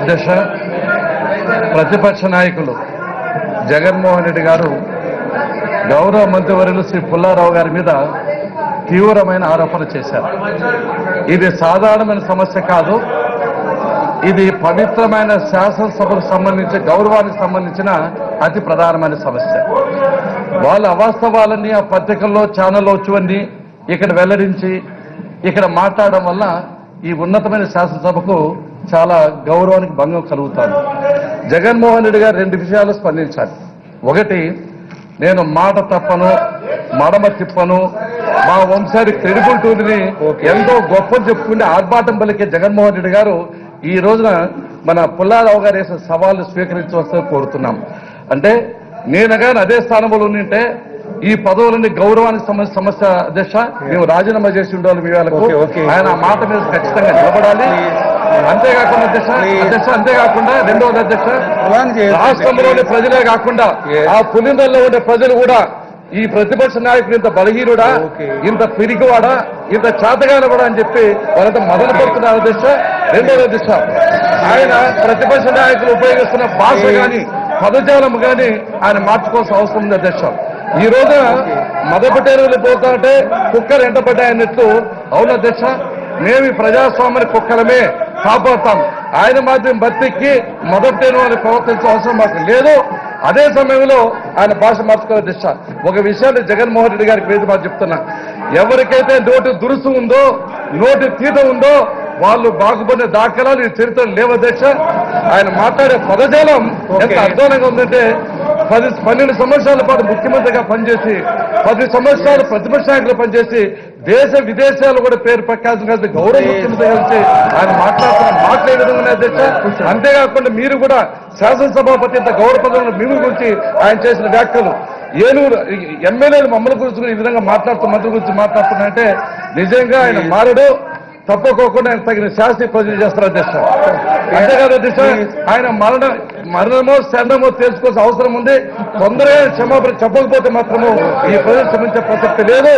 అధ్యక్ష, ప్రతిపక్ష నాయకులు జగన్మోహన్ రెడ్డి గారు గౌరవ మంత్రివర్యులు శ్రీ పుల్లారావు గారి మీద తీవ్రమైన ఆరోపణలు చేశారు. ఇది సాధారణమైన సమస్య కాదు, ఇది పవిత్రమైన శాసనసభకు సంబంధించి గౌరవానికి సంబంధించిన అతి ప్రధానమైన సమస్య. వాళ్ళ అవాస్తవాలన్నీ ఆ పత్రికల్లో ఛానల్లో వచ్చువన్నీ ఇక్కడ వెల్లడించి ఇక్కడ మాట్లాడడం వల్ల ఈ ఉన్నతమైన శాసనసభకు చాలా గౌరవానికి భంగం కలుగుతాను. జగన్మోహన్ రెడ్డి గారు 2 విషయాలు స్పందించాలి. ఒకటి, నేను మాట తప్పను, మడమ తిప్పను, మా వంశారి క్రెడిబిలిటీని ఎంతో గొప్ప చెప్పుకునే ఆర్భాటం పలికే జగన్మోహన్ రెడ్డి గారు ఈ రోజున మన పుల్లారావు గారు వేసిన సవాళ్లు స్వీకరించవలసిందిగా కోరుతున్నాం. అంటే నేను కానీ అదే స్థానంలో ఉంటే ఈ పదవులన్నీ గౌరవానికి సంబంధించిన సమస్య అధ్యక్ష, మేము రాజీనామా చేసి ఉండాలి. మీ వాళ్ళకు ఆయన ఆ మాట మీద ఖచ్చితంగా నిలబడాలి. అంతేకాకుండా అధ్యక్ష అంతేకాకుండా రెండవది అధ్యక్ష, రాష్ట్రంలోని ప్రజలే కాకుండా ఆ పులిందల్లో ఉండే ప్రజలు కూడా ఈ ప్రతిపక్ష నాయకుడు ఇంత బలహీనుడా, ఇంత పిరికివాడా, ఇంత చేతగానవాడా అని చెప్పి వాళ్ళంతా మొదలు పెడుతున్నారు అధ్యక్ష. రెండవది అధ్యక్ష, ఆయన ప్రతిపక్ష నాయకులు ఉపయోగిస్తున్న భాష కానీ పదజాలం కానీ ఆయన మార్చుకోవాల్సిన అవసరం ఉంది అధ్యక్ష. ఈ రోజు మదపటేరులు పోతుంటే కుక్కలు ఎంటపడ్డాయన్నట్టు అవును అధ్యక్ష, మేము ఈ ప్రజాస్వామ్యాన్ని కుక్కలమే కాపాడుతాం. ఆయన మాత్రం బతికి మొదటేరు అని ప్రవర్తించే అవసరం మాకు లేదు. అదే సమయంలో ఆయన భాష మార్చుకోవాలి దిశ. ఒక విషయాన్ని జగన్మోహన్ రెడ్డి గారికి వేది మాట చెప్తున్నా, ఎవరికైతే నోటి దురుసు ఉందో, నోటి తీత ఉందో వాళ్ళు బాగుపడిన దాఖలాలు ఈ చరిత్రలు లేవు అధ్యక్ష. ఆయన మాట్లాడే పదజాలం ఎంత అర్థంగా ఉందంటే 12 సంవత్సరాల పాటు ముఖ్యమంత్రిగా పనిచేసి 10 సంవత్సరాలు ప్రతిపక్ష నాయకులు పనిచేసి దేశ విదేశాలు కూడా పేరు ప్రఖ్యాతం కలిసి గౌరవ ముఖ్యమంత్రి కలిసి ఆయన మాట్లాడుతున్న మాటలు ఏ విధంగా అధ్యక్ష. అంతేకాకుండా మీరు కూడా శాసనసభాపతి ఇంత గౌరవ పదవులను మీ గురించి ఆయన చేసిన వ్యాఖ్యలు, ఏలూరు ఎమ్మెల్యేలు మమ్మల్ని గురించి ఈ విధంగా మంత్రి గురించి మాట్లాడుతున్నారంటే నిజంగా ఆయన మారడు. తప్పకోకుండా ఆయన తగిన శాస్త్రీయ ప్రజలు చేస్తారు అధ్యక్ష. అంతేకాదు అధ్యక్ష, ఆయన మరణమో శరణమో తెలుసుకోవాల్సిన అవసరం ఉంది. తొందరగా క్షమాపణ చెప్పకపోతే మాత్రము ఈ ప్రజలు క్షమించే ప్రసక్తి లేదు.